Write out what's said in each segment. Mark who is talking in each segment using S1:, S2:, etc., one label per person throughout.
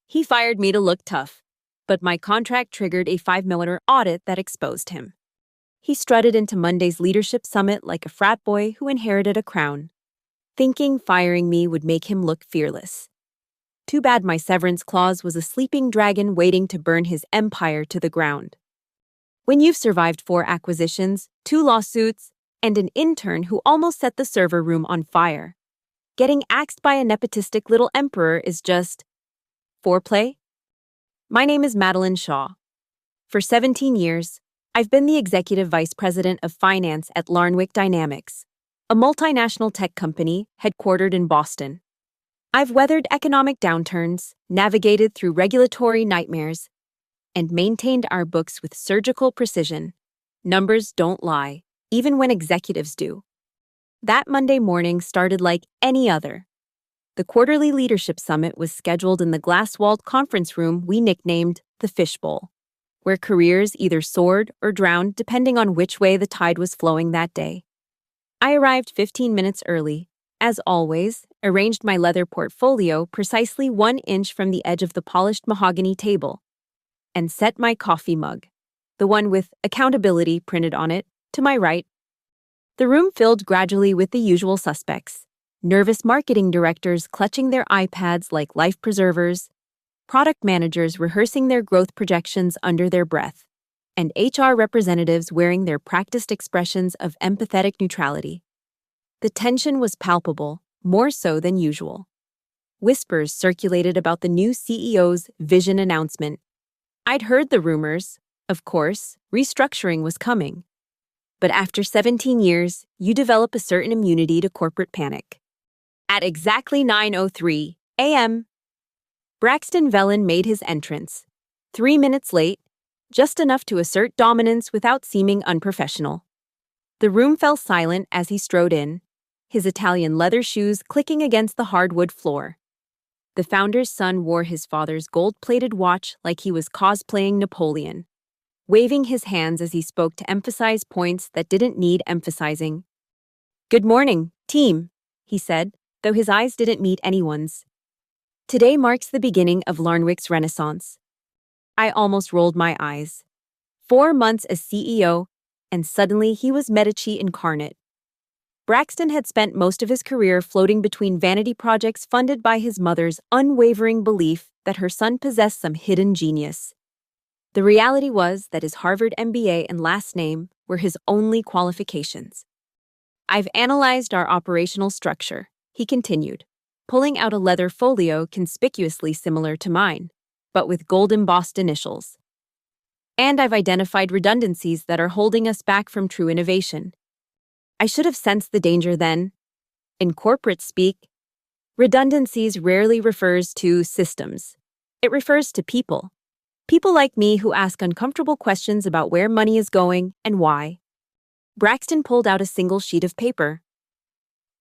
S1: He fired me to look tough, but my contract triggered a 5 millimeter audit that exposed him. He strutted into Monday's leadership summit like a frat boy who inherited a crown, thinking firing me would make him look fearless. Too bad my severance clause was a sleeping dragon waiting to burn his empire to the ground. When you've survived 4 acquisitions, 2 lawsuits, and an intern who almost set the server room on fire, getting axed by a nepotistic little emperor is just foreplay. My name is Madeline Shaw. For 17 years, I've been the executive vice president of finance at Larnwick Dynamics, a multinational tech company headquartered in Boston. I've weathered economic downturns, navigated through regulatory nightmares, and maintained our books with surgical precision. Numbers don't lie, even when executives do. That Monday morning started like any other. The quarterly leadership summit was scheduled in the glass-walled conference room we nicknamed the Fishbowl, where careers either soared or drowned depending on which way the tide was flowing that day. I arrived 15 minutes early, as always, arranged my leather portfolio precisely 1 inch from the edge of the polished mahogany table, and set my coffee mug, the one with accountability printed on it, to my right. The room filled gradually with the usual suspects: nervous marketing directors clutching their iPads like life preservers, product managers rehearsing their growth projections under their breath, and HR representatives wearing their practiced expressions of empathetic neutrality. The tension was palpable, more so than usual. Whispers circulated about the new CEO's vision announcement. I'd heard the rumors. Of course, restructuring was coming. But after 17 years, you develop a certain immunity to corporate panic. At exactly 9:03 a.m., Braxton Vellon made his entrance, 3 minutes late, just enough to assert dominance without seeming unprofessional. The room fell silent as he strode in, his Italian leather shoes clicking against the hardwood floor. The founder's son wore his father's gold-plated watch like he was cosplaying Napoleon, waving his hands as he spoke to emphasize points that didn't need emphasizing. "Good morning, team," he said, though his eyes didn't meet anyone's. "Today marks the beginning of Larnwick's renaissance." I almost rolled my eyes. 4 months as CEO, and suddenly he was Medici incarnate. Braxton had spent most of his career floating between vanity projects funded by his mother's unwavering belief that her son possessed some hidden genius. The reality was that his Harvard MBA and last name were his only qualifications. "I've analyzed our operational structure," he continued, pulling out a leather folio conspicuously similar to mine, but with gold-embossed initials. "And I've identified redundancies that are holding us back from true innovation." I should have sensed the danger then. In corporate speak, redundancies rarely refers to systems. It refers to people. People like me who ask uncomfortable questions about where money is going and why. Braxton pulled out a single sheet of paper.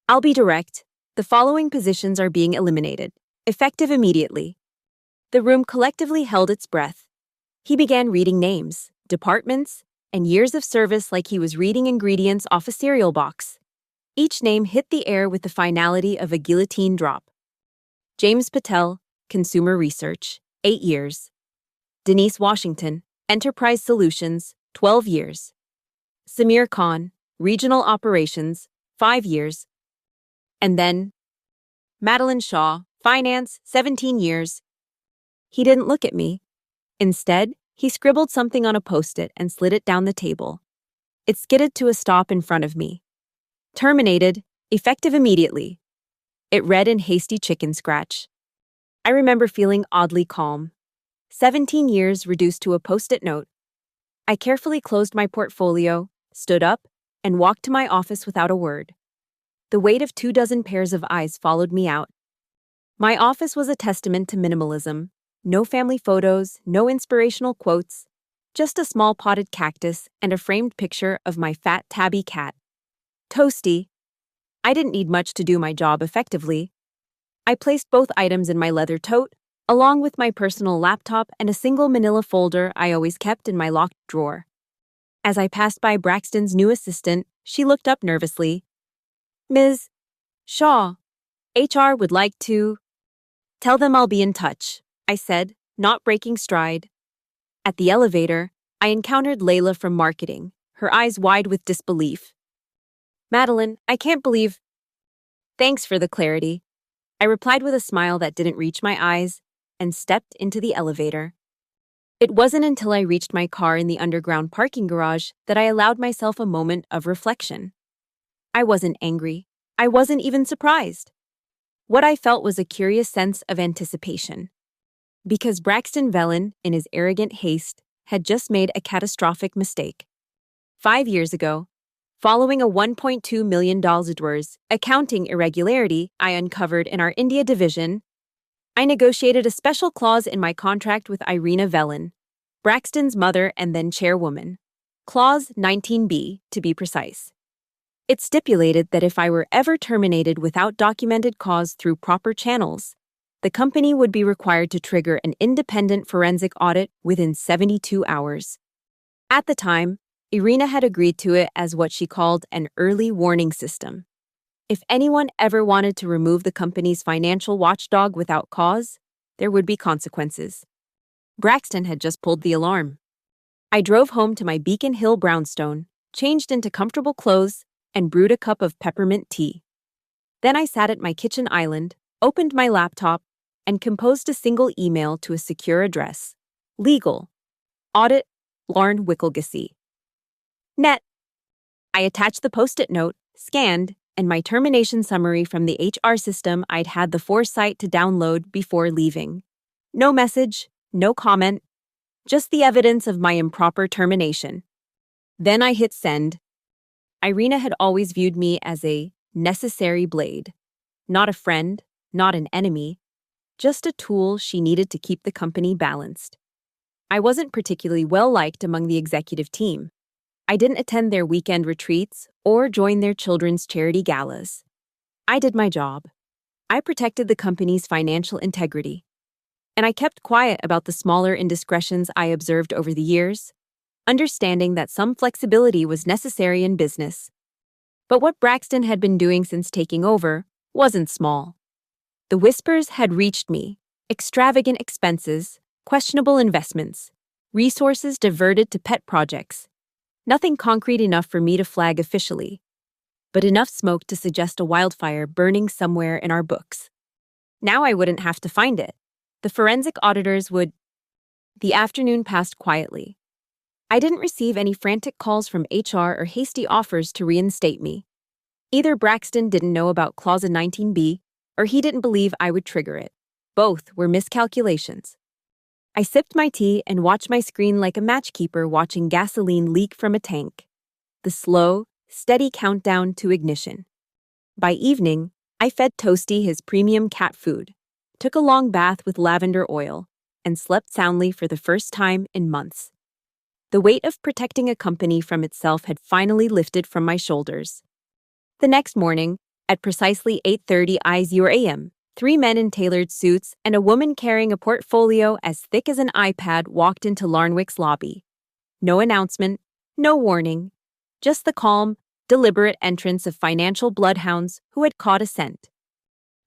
S1: "I'll be direct. The following positions are being eliminated, effective immediately." The room collectively held its breath. He began reading names, departments, and years of service like he was reading ingredients off a cereal box. Each name hit the air with the finality of a guillotine drop. James Patel, Consumer Research, 8 years. Denise Washington, Enterprise Solutions, 12 years. Samir Khan, Regional Operations, 5 years. And then, Madeline Shaw, Finance, 17 years. He didn't look at me. Instead, he scribbled something on a Post-it and slid it down the table. It skidded to a stop in front of me. "Terminated, effective immediately." It read in hasty chicken scratch. I remember feeling oddly calm. 17 years reduced to a Post-it note. I carefully closed my portfolio, stood up, and walked to my office without a word. The weight of 24 pairs of eyes followed me out. My office was a testament to minimalism. No family photos, no inspirational quotes, just a small potted cactus and a framed picture of my fat tabby cat. Toasty. I didn't need much to do my job effectively. I placed both items in my leather tote, along with my personal laptop and a single manila folder I always kept in my locked drawer. As I passed by Braxton's new assistant, she looked up nervously. "Ms. Shaw, HR would like to..." "Tell them I'll be in touch," I said, not breaking stride. At the elevator, I encountered Layla from marketing, her eyes wide with disbelief. Madeline, I can't believe. Thanks for the clarity. I replied with a smile that didn't reach my eyes and stepped into the elevator. It wasn't until I reached my car in the underground parking garage that I allowed myself a moment of reflection. I wasn't angry. I wasn't even surprised. What I felt was a curious sense of anticipation. Because Braxton Vellon, in his arrogant haste, had just made a catastrophic mistake. 5 years ago, following a $1.2 million accounting irregularity I uncovered in our India division, I negotiated a special clause in my contract with Irina Vellon, Braxton's mother and then chairwoman. Clause 19B, to be precise. It stipulated that if I were ever terminated without documented cause through proper channels, the company would be required to trigger an independent forensic audit within 72 hours. At the time, Irina had agreed to it as what she called an early warning system. If anyone ever wanted to remove the company's financial watchdog without cause, there would be consequences. Braxton had just pulled the alarm. I drove home to my Beacon Hill brownstone, changed into comfortable clothes, and brewed a cup of peppermint tea. Then I sat at my kitchen island, opened my laptop, and composed a single email to a secure address. Legal. Audit. Lauren Wickelgassy. Net. I attached the post-it note, scanned, and my termination summary from the HR system I'd had the foresight to download before leaving. No message, no comment, just the evidence of my improper termination. Then I hit send. Irina had always viewed me as a necessary blade. Not a friend, not an enemy, just a tool she needed to keep the company balanced. I wasn't particularly well-liked among the executive team. I didn't attend their weekend retreats or join their children's charity galas. I did my job. I protected the company's financial integrity. And I kept quiet about the smaller indiscretions I observed over the years, understanding that some flexibility was necessary in business. But what Braxton had been doing since taking over wasn't small. The whispers had reached me: extravagant expenses, questionable investments, resources diverted to pet projects. Nothing concrete enough for me to flag officially, but enough smoke to suggest a wildfire burning somewhere in our books. Now I wouldn't have to find it. The forensic auditors would. The afternoon passed quietly. I didn't receive any frantic calls from HR or hasty offers to reinstate me. Either Braxton didn't know about Clause 19B, or he didn't believe I would trigger it. Both were miscalculations. I sipped my tea and watched my screen like a matchkeeper watching gasoline leak from a tank. The slow, steady countdown to ignition. By evening, I fed Toasty his premium cat food, took a long bath with lavender oil, and slept soundly for the first time in months. The weight of protecting a company from itself had finally lifted from my shoulders. The next morning, at precisely 8:30 a.m., 3 men in tailored suits and a woman carrying a portfolio as thick as an iPad walked into Larnwick's lobby. No announcement, no warning, just the calm, deliberate entrance of financial bloodhounds who had caught a scent.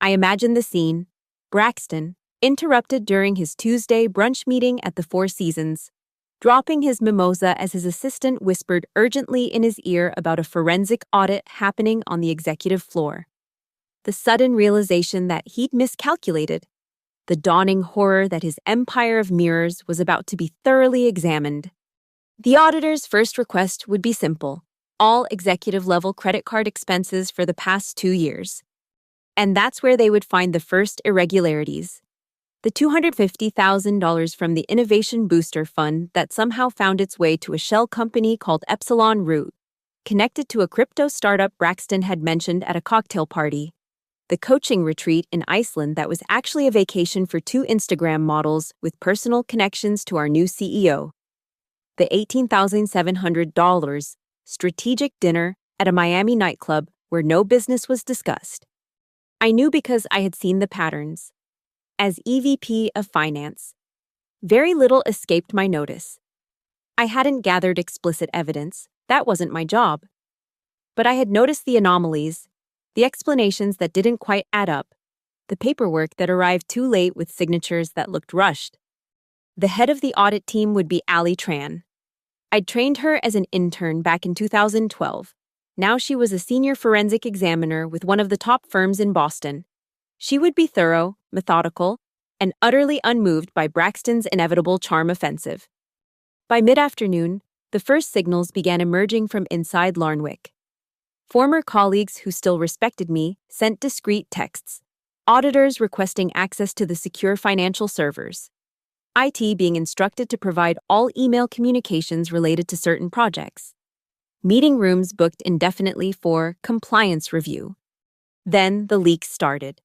S1: I imagined the scene: Braxton, interrupted during his Tuesday brunch meeting at the Four Seasons, dropping his mimosa as his assistant whispered urgently in his ear about a forensic audit happening on the executive floor. The sudden realization that he'd miscalculated. The dawning horror that his empire of mirrors was about to be thoroughly examined. The auditor's first request would be simple: all executive-level credit card expenses for the past 2 years. And that's where they would find the first irregularities. The $250,000 from the Innovation Booster Fund that somehow found its way to a shell company called Epsilon Root, connected to a crypto startup Braxton had mentioned at a cocktail party. The coaching retreat in Iceland that was actually a vacation for 2 Instagram models with personal connections to our new CEO. The $18,700 strategic dinner at a Miami nightclub where no business was discussed. I knew because I had seen the patterns. As EVP of Finance, very little escaped my notice. I hadn't gathered explicit evidence, that wasn't my job. But I had noticed the anomalies, the explanations that didn't quite add up, the paperwork that arrived too late with signatures that looked rushed. The head of the audit team would be Ali Tran. I'd trained her as an intern back in 2012. Now she was a senior forensic examiner with one of the top firms in Boston. She would be thorough, methodical, and utterly unmoved by Braxton's inevitable charm offensive. By mid-afternoon, the first signals began emerging from inside Larnwick. Former colleagues who still respected me sent discreet texts, auditors requesting access to the secure financial servers, IT being instructed to provide all email communications related to certain projects, meeting rooms booked indefinitely for compliance review. Then the leaks started.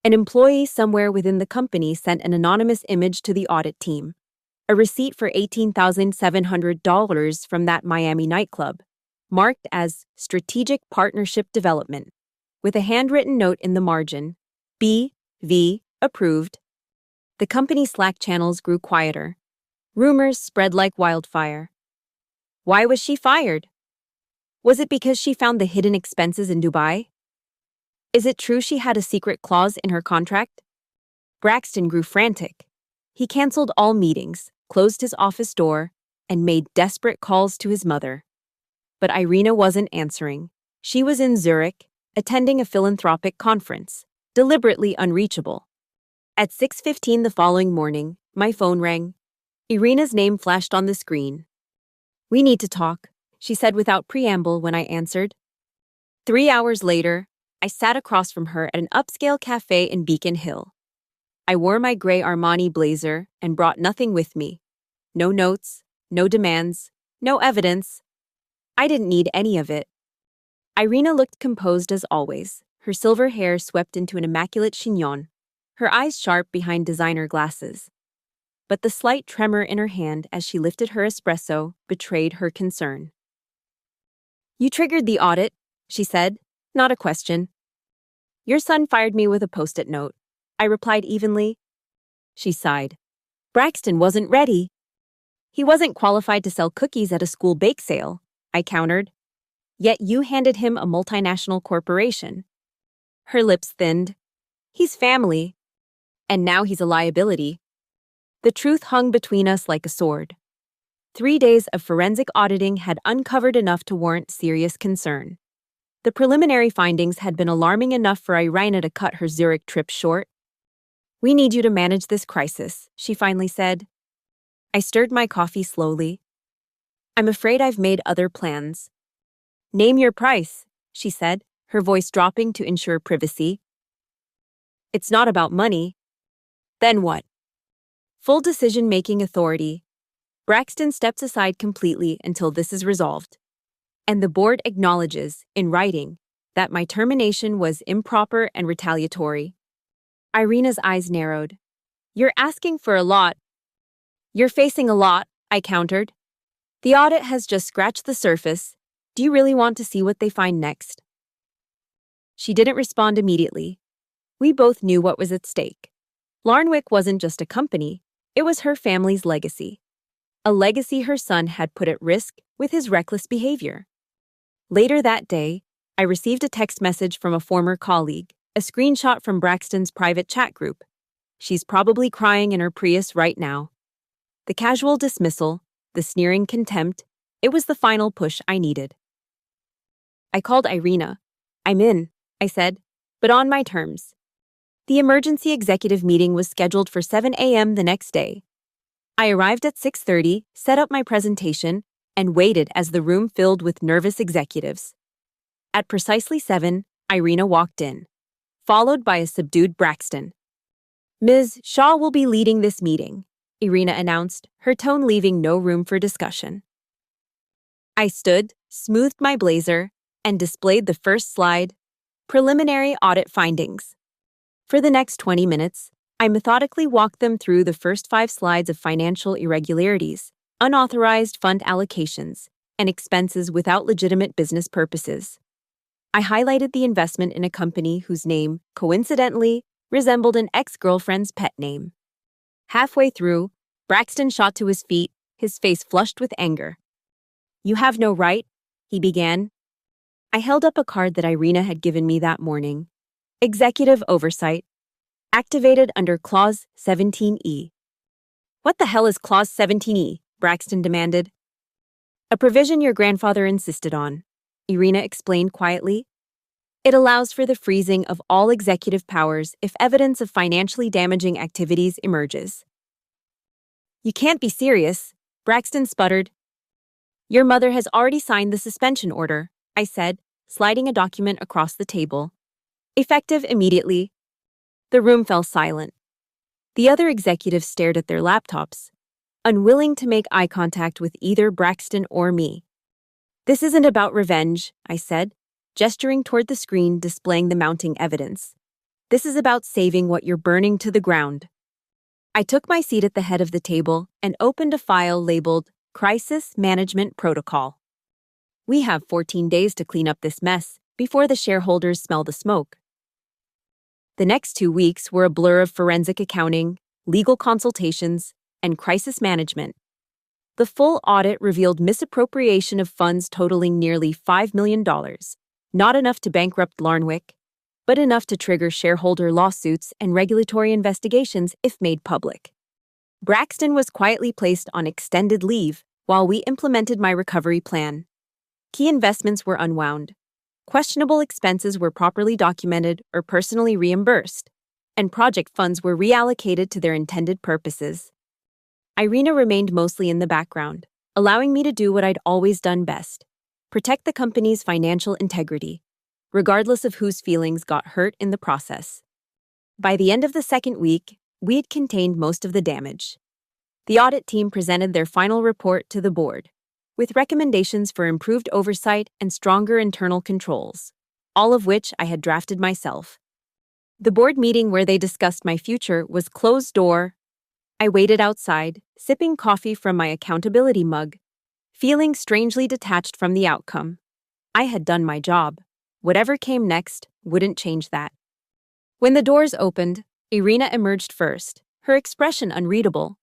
S1: An employee somewhere within the company sent an anonymous image to the audit team, a receipt for $18,700 from that Miami nightclub, marked as Strategic Partnership Development, with a handwritten note in the margin, B.V. approved. The company Slack channels grew quieter. Rumors spread like wildfire. Why was she fired? Was it because she found the hidden expenses in Dubai? Is it true she had a secret clause in her contract? Braxton grew frantic. He canceled all meetings, closed his office door, and made desperate calls to his mother. But Irina wasn't answering. She was in Zurich, attending a philanthropic conference, deliberately unreachable. At 6:15 the following morning, my phone rang. Irina's name flashed on the screen. "We need to talk," she said without preamble when I answered. 3 hours later, I sat across from her at an upscale cafe in Beacon Hill. I wore my gray Armani blazer and brought nothing with me. No notes, no demands, no evidence. I didn't need any of it. Irina looked composed as always, her silver hair swept into an immaculate chignon, her eyes sharp behind designer glasses. But the slight tremor in her hand as she lifted her espresso betrayed her concern. "You triggered the audit," she said, not a question. "Your son fired me with a post-it note," I replied evenly. She sighed. "Braxton wasn't ready." "He wasn't qualified to sell cookies at a school bake sale," I countered. "Yet you handed him a multinational corporation." Her lips thinned. "He's family. And now he's a liability." The truth hung between us like a sword. 3 days of forensic auditing had uncovered enough to warrant serious concern. The preliminary findings had been alarming enough for Irina to cut her Zurich trip short. "We need you to manage this crisis," she finally said. I stirred my coffee slowly. "I'm afraid I've made other plans." "Name your price," she said, her voice dropping to ensure privacy. "It's not about money." "Then what?" "Full decision-making authority. Braxton steps aside completely until this is resolved. And the board acknowledges, in writing, that my termination was improper and retaliatory." Irina's eyes narrowed. "You're asking for a lot." "You're facing a lot," I countered. "The audit has just scratched the surface. Do you really want to see what they find next?" She didn't respond immediately. We both knew what was at stake. Larnwick wasn't just a company, it was her family's legacy. A legacy her son had put at risk with his reckless behavior. Later that day, I received a text message from a former colleague, a screenshot from Braxton's private chat group. She's probably crying in her Prius right now. The casual dismissal, the sneering contempt, it was the final push I needed. I called Irina. "I'm in," I said, "but on my terms." The emergency executive meeting was scheduled for 7 a.m. the next day. I arrived at 6:30, set up my presentation, and waited as the room filled with nervous executives. At precisely 7, Irina walked in, followed by a subdued Braxton. "Ms. Shaw will be leading this meeting," Irina announced, her tone leaving no room for discussion. I stood, smoothed my blazer, and displayed the first slide, Preliminary Audit Findings. For the next 20 minutes, I methodically walked them through the first 5 slides of financial irregularities, unauthorized fund allocations, and expenses without legitimate business purposes. I highlighted the investment in a company whose name, coincidentally, resembled an ex-girlfriend's pet name. Halfway through, Braxton shot to his feet, his face flushed with anger. "You have no right," he began. I held up a card that Irina had given me that morning. Executive Oversight. activated under Clause 17E. What the hell is Clause 17E? Braxton demanded. A provision your grandfather insisted on, Irina explained quietly. It allows for the freezing of all executive powers if evidence of financially damaging activities emerges. You can't be serious, Braxton sputtered. Your mother has already signed the suspension order, I said, sliding a document across the table. Effective immediately. The room fell silent. The other executives stared at their laptops, unwilling to make eye contact with either Braxton or me. This isn't about revenge, I said, gesturing toward the screen displaying the mounting evidence. This is about saving what you're burning to the ground. I took my seat at the head of the table and opened a file labeled Crisis Management Protocol. We have 14 days to clean up this mess before the shareholders smell the smoke. The next 2 weeks were a blur of forensic accounting, legal consultations, and crisis management. The full audit revealed misappropriation of funds totaling nearly $5 million, not enough to bankrupt Larnwick, but enough to trigger shareholder lawsuits and regulatory investigations if made public. Braxton was quietly placed on extended leave while we implemented my recovery plan. Key investments were unwound. Questionable expenses were properly documented or personally reimbursed, and project funds were reallocated to their intended purposes. Irina remained mostly in the background, allowing me to do what I'd always done best: protect the company's financial integrity, regardless of whose feelings got hurt in the process. By the end of the second week, we had contained most of the damage. The audit team presented their final report to the board, with recommendations for improved oversight and stronger internal controls, all of which I had drafted myself. The board meeting where they discussed my future was closed door. I waited outside, sipping coffee from my accountability mug, feeling strangely detached from the outcome. I had done my job. Whatever came next wouldn't change that. When the doors opened, Irina emerged first, her expression unreadable.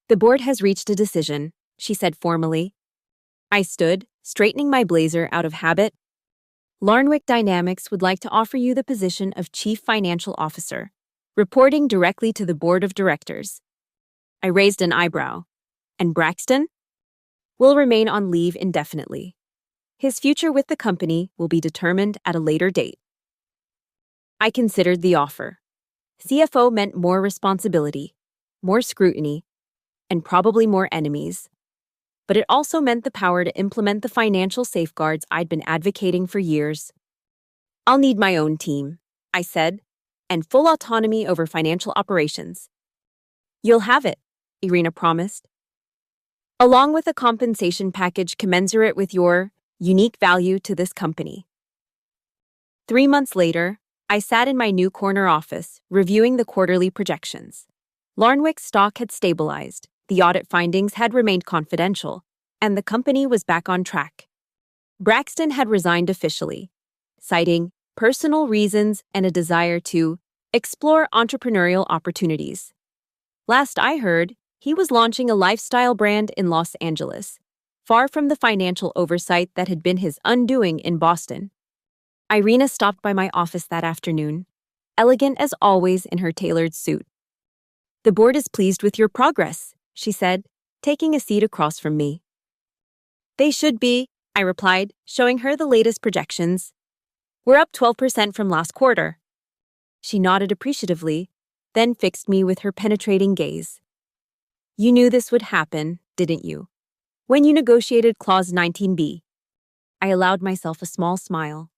S1: The board has reached a decision, she said formally. I stood, straightening my blazer out of habit. Larnwick Dynamics would like to offer you the position of Chief Financial Officer, reporting directly to the Board of Directors. I raised an eyebrow. And Braxton? Will remain on leave indefinitely. His future with the company will be determined at a later date. I considered the offer. CFO meant more responsibility, more scrutiny, and probably more enemies. But it also meant the power to implement the financial safeguards I'd been advocating for years. I'll need my own team, I said, and full autonomy over financial operations. You'll have it, Irina promised. Along with a compensation package commensurate with your unique value to this company. 3 months later, I sat in my new corner office, reviewing the quarterly projections. Larnwick's stock had stabilized, the audit findings had remained confidential, and the company was back on track. Braxton had resigned officially, citing personal reasons and a desire to explore entrepreneurial opportunities. Last I heard, he was launching a lifestyle brand in Los Angeles, far from the financial oversight that had been his undoing in Boston. Irina stopped by my office that afternoon, elegant as always in her tailored suit. The board is pleased with your progress, she said, taking a seat across from me. They should be, I replied, showing her the latest projections. We're up 12% from last quarter. She nodded appreciatively, then fixed me with her penetrating gaze. You knew this would happen, didn't you? When you negotiated Clause 19B. I allowed myself a small smile.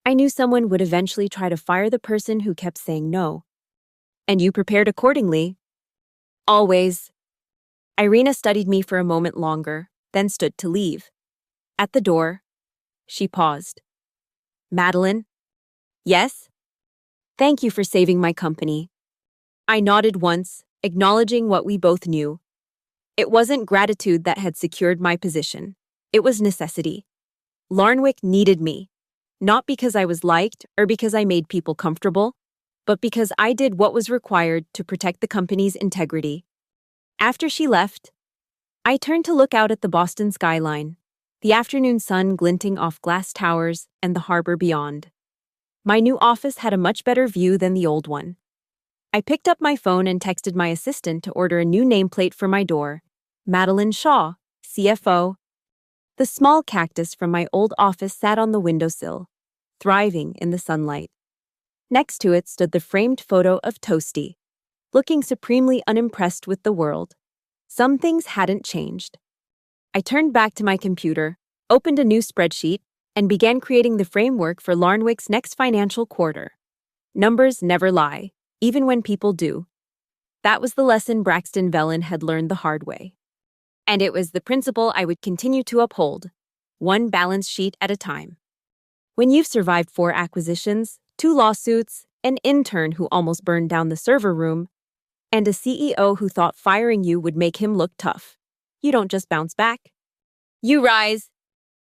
S1: I knew someone would eventually try to fire the person who kept saying no. And you prepared accordingly. Always. Irina studied me for a moment longer, then stood to leave. At the door, she paused. Madeline? Yes? Thank you for saving my company. I nodded once, acknowledging what we both knew. It wasn't gratitude that had secured my position. It was necessity. Larnwick needed me, not because I was liked or because I made people comfortable, but because I did what was required to protect the company's integrity. After she left, I turned to look out at the Boston skyline, the afternoon sun glinting off glass towers and the harbor beyond. My new office had a much better view than the old one, I picked up my phone and texted my assistant to order a new nameplate for my door. Madeline Shaw, CFO. The small cactus from my old office sat on the windowsill, thriving in the sunlight. Next to it stood the framed photo of Toasty, looking supremely unimpressed with the world. Some things hadn't changed. I turned back to my computer, opened a new spreadsheet, and began creating the framework for Larnwick's next financial quarter. Numbers never lie, even when people do. That was the lesson Braxton Vellon had learned the hard way. And it was the principle I would continue to uphold, one balance sheet at a time. When you've survived 4 acquisitions, 2 lawsuits, an intern who almost burned down the server room, and a CEO who thought firing you would make him look tough, you don't just bounce back. You rise,